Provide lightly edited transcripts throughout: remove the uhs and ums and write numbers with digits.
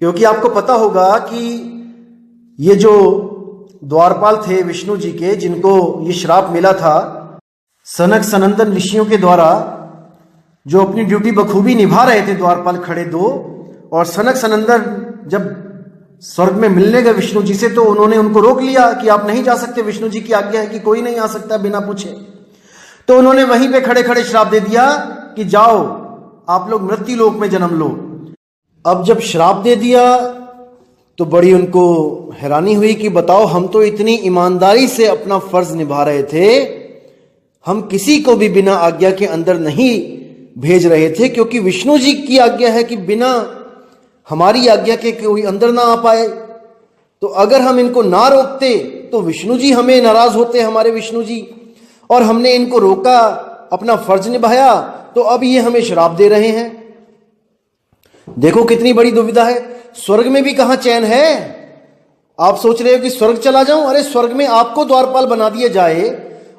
क्योंकि आपको पता होगा कि ये जो द्वारपाल थे विष्णु जी के, जिनको ये श्राप मिला था सनक सनंदन ऋषियों के द्वारा, जो अपनी ड्यूटी बखूबी निभा रहे थे द्वारपाल खड़े दो, और सनक सनंदन जब स्वर्ग में मिलने गए विष्णु जी से तो उन्होंने उनको रोक लिया कि आप नहीं जा सकते, विष्णु जी की आज्ञा है कि कोई नहीं आ सकता बिना पूछे। तो उन्होंने वहीं पे खड़े खड़े श्राप दे दिया कि जाओ आप लोग मृत्यु लोक में जन्म लो। अब जब श्राप दे दिया तो बड़ी उनको हैरानी हुई कि बताओ, हम तो इतनी ईमानदारी से अपना फर्ज निभा रहे थे, हम किसी को भी बिना आज्ञा के अंदर नहीं भेज रहे थे, क्योंकि विष्णु जी की आज्ञा है कि बिना हमारी आज्ञा के कोई अंदर ना आ पाए। तो अगर हम इनको ना रोकते तो विष्णु जी हमें नाराज होते, हमारे विष्णु जी, और हमने इनको रोका, अपना फर्ज निभाया, तो अब ये हमें श्राप दे रहे हैं। देखो कितनी बड़ी दुविधा है। स्वर्ग में भी कहां चैन है। आप सोच रहे हो कि स्वर्ग चला जाऊं, अरे स्वर्ग में आपको द्वारपाल बना दिया जाए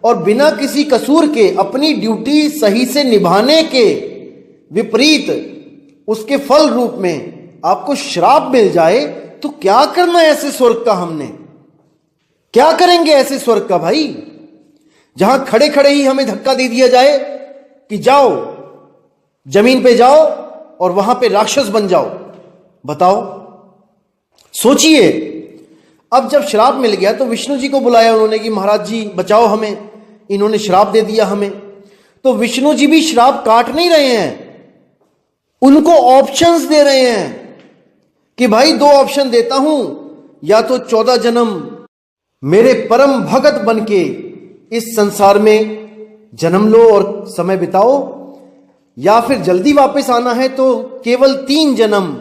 और बिना किसी कसूर के अपनी ड्यूटी सही से निभाने के विपरीत उसके फल रूप में आपको श्राप मिल जाए, तो क्या करना है ऐसे स्वर्ग का। हमने क्या करेंगे ऐसे स्वर्ग का भाई, जहां खड़े खड़े ही हमें धक्का दे दिया जाए कि जाओ जमीन पे जाओ और वहां पे राक्षस बन जाओ। बताओ, सोचिए। अब जब श्राप मिल गया तो विष्णु जी को बुलाया उन्होंने कि महाराज जी बचाओ हमें, इन्होंने श्राप दे दिया हमें। तो विष्णु जी भी श्राप काट नहीं रहे हैं, उनको ऑप्शंस दे रहे हैं कि भाई दो ऑप्शन देता हूं, या तो 14 जन्म मेरे परम भगत बनके इस संसार में जन्म लो और समय बिताओ, या फिर जल्दी वापस आना है तो केवल 3 जन्म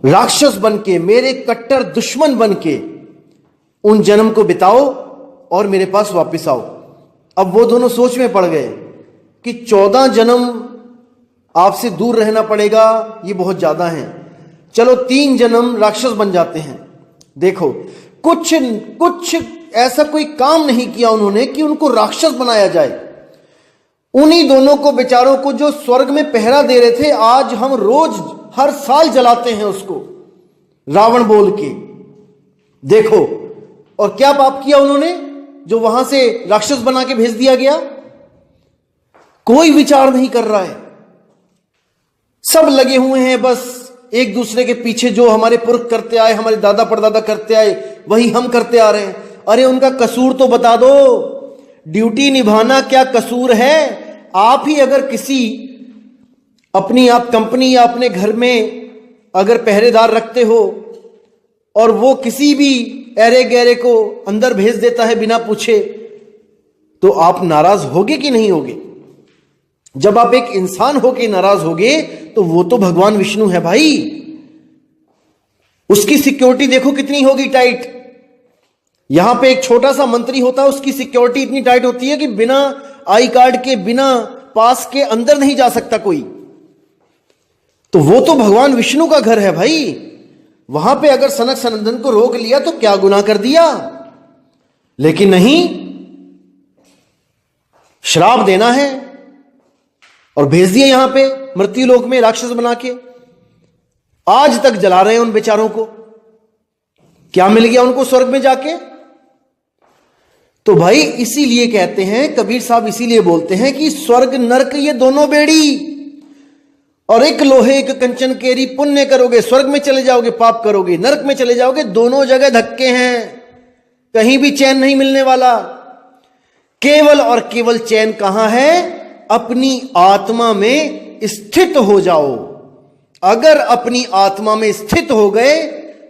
राक्षस बनके, मेरे कट्टर दुश्मन बनके उन जन्म को बिताओ और मेरे पास वापस आओ। अब वो दोनों सोच में पड़ गए कि 14 जन्म आपसे दूर रहना पड़ेगा, ये बहुत ज्यादा है, चलो 3 जन्म राक्षस बन जाते हैं। देखो, कुछ ऐसा कोई काम नहीं किया उन्होंने कि उनको राक्षस बनाया जाए। उन्हीं दोनों को बेचारों को जो स्वर्ग में पहरा दे रहे थे, आज हम रोज हर साल जलाते हैं उसको रावण बोल के। देखो, और क्या पाप किया उन्होंने जो वहां से राक्षस बना के भेज दिया गया। कोई विचार नहीं कर रहा है, सब लगे हुए हैं बस एक दूसरे के पीछे। जो हमारे पुरख करते आए, हमारे दादा परदादा करते आए, वही हम करते आ रहे हैं। अरे उनका कसूर तो बता दो, ड्यूटी निभाना क्या कसूर है। आप ही अगर किसी अपनी आप कंपनी या अपने घर में अगर पहरेदार रखते हो और वो किसी भी ऐरे गैरे को अंदर भेज देता है बिना पूछे, तो आप नाराज होगे कि नहीं होगे। जब आप एक इंसान होके नाराज होगे तो वो तो भगवान विष्णु है भाई, उसकी सिक्योरिटी देखो कितनी होगी टाइट। यहां पे एक छोटा सा मंत्री होता है, उसकी सिक्योरिटी इतनी टाइट होती है कि बिना आई कार्ड के, बिना पास के अंदर नहीं जा सकता कोई। तो वो तो भगवान विष्णु का घर है भाई। वहां पे अगर सनक सनंदन को रोक लिया तो क्या गुनाह कर दिया। लेकिन नहीं, श्राप देना है और भेज दिया यहां पे मृत्यु लोक में राक्षस बना के। आज तक जला रहे हैं उन बेचारों को। क्या मिल गया उनको स्वर्ग में जाके। तो भाई इसीलिए कहते हैं, कबीर साहब इसीलिए बोलते हैं कि स्वर्ग नरक ये दोनों बेड़ी, और एक लोहे एक कंचन केरी, पुण्य करोगे स्वर्ग में चले जाओगे, पाप करोगे नरक में चले जाओगे। दोनों जगह धक्के हैं, कहीं भी चैन नहीं मिलने वाला। केवल और केवल चैन कहां है, अपनी आत्मा में स्थित हो जाओ। अगर अपनी आत्मा में स्थित हो गए,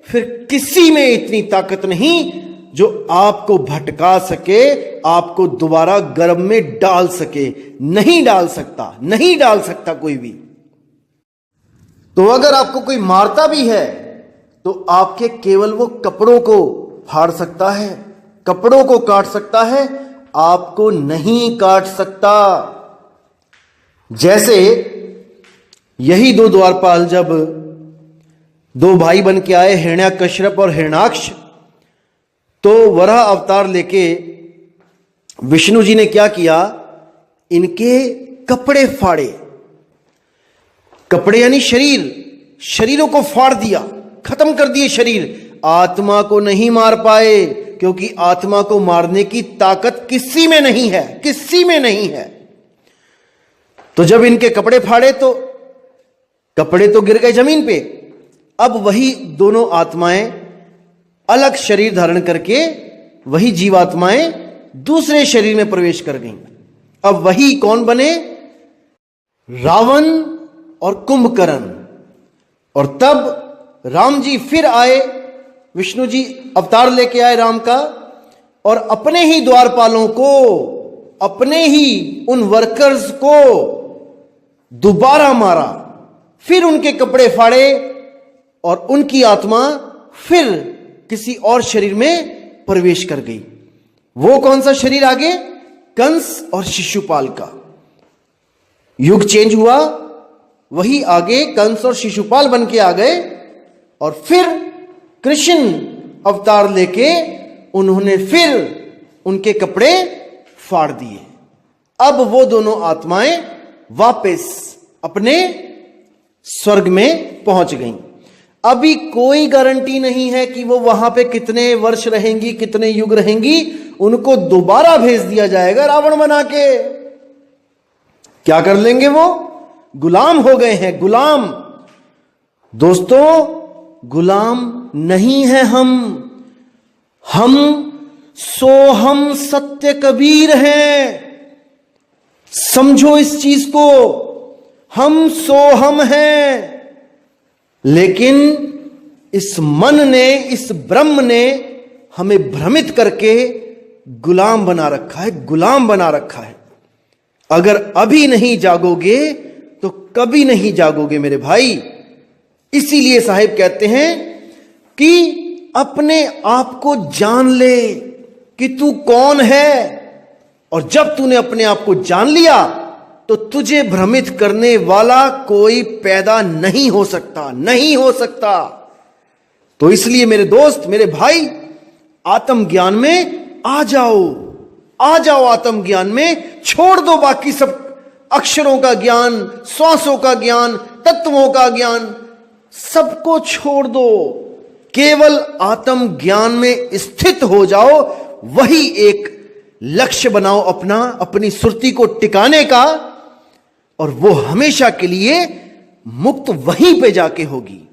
फिर किसी में इतनी ताकत नहीं जो आपको भटका सके, आपको दोबारा गर्भ में डाल सके। नहीं डाल सकता, नहीं डाल सकता कोई भी। तो अगर आपको कोई मारता भी है तो आपके केवल वो कपड़ों को फाड़ सकता है, कपड़ों को काट सकता है, आपको नहीं काट सकता। जैसे यही 2 द्वारपाल जब 2 भाई बन के आए, हिरण्याकश्यप और हिरणाक्ष, तो वराह अवतार लेके विष्णु जी ने क्या किया, इनके कपड़े फाड़े। कपड़े यानी शरीर, शरीरों को फाड़ दिया, खत्म कर दिए शरीर, आत्मा को नहीं मार पाए, क्योंकि आत्मा को मारने की ताकत किसी में नहीं है, किसी में नहीं है। तो जब इनके कपड़े फाड़े तो कपड़े तो गिर गए जमीन पे। अब वही दोनों आत्माएं अलग शरीर धारण करके, वही जीवात्माएं दूसरे शरीर में प्रवेश कर गईं। अब वही कौन बने? रावण और कुंभकर्ण। और तब राम जी फिर आए, विष्णु जी अवतार लेके आए राम का, और अपने ही द्वारपालों को, अपने ही उन वर्कर्स को दोबारा मारा, फिर उनके कपड़े फाड़े और उनकी आत्मा फिर किसी और शरीर में प्रवेश कर गई। वो कौन सा शरीर आगे? कंस और शिशुपाल का। युग चेंज हुआ, वही आगे कंस और शिशुपाल बन के आ गए, और फिर कृष्ण अवतार लेके उन्होंने फिर उनके कपड़े फाड़ दिए। अब वो दोनों आत्माएं वापस अपने स्वर्ग में पहुंच गईं। अभी कोई गारंटी नहीं है कि वो वहां पे कितने वर्ष रहेंगी, कितने युग रहेंगी। उनको दोबारा भेज दिया जाएगा रावण बना के। क्या कर लेंगे वो? गुलाम हो गए हैं, गुलाम। दोस्तों, गुलाम नहीं है हम सोहम सत्य कबीर हैं। समझो इस चीज को, हम सोहम हैं। लेकिन इस मन ने, इस ब्रह्म ने हमें भ्रमित करके गुलाम बना रखा है, गुलाम बना रखा है। अगर अभी नहीं जागोगे तो कभी नहीं जागोगे मेरे भाई। इसीलिए साहिब कहते हैं कि अपने आप को जान ले कि तू कौन है, और जब तूने अपने आप को जान लिया तो तुझे भ्रमित करने वाला कोई पैदा नहीं हो सकता, नहीं हो सकता। तो इसलिए मेरे दोस्त, मेरे भाई, आत्मज्ञान में आ जाओ, आ जाओ आत्म ज्ञान में। छोड़ दो बाकी सब अक्षरों का ज्ञान, श्वासों का ज्ञान, तत्वों का ज्ञान, सबको छोड़ दो। केवल आत्म ज्ञान में स्थित हो जाओ। वही एक लक्ष्य बनाओ अपना, अपनी सुरती को टिकाने का, और वो हमेशा के लिए मुक्त वहीं पे जाके होगी।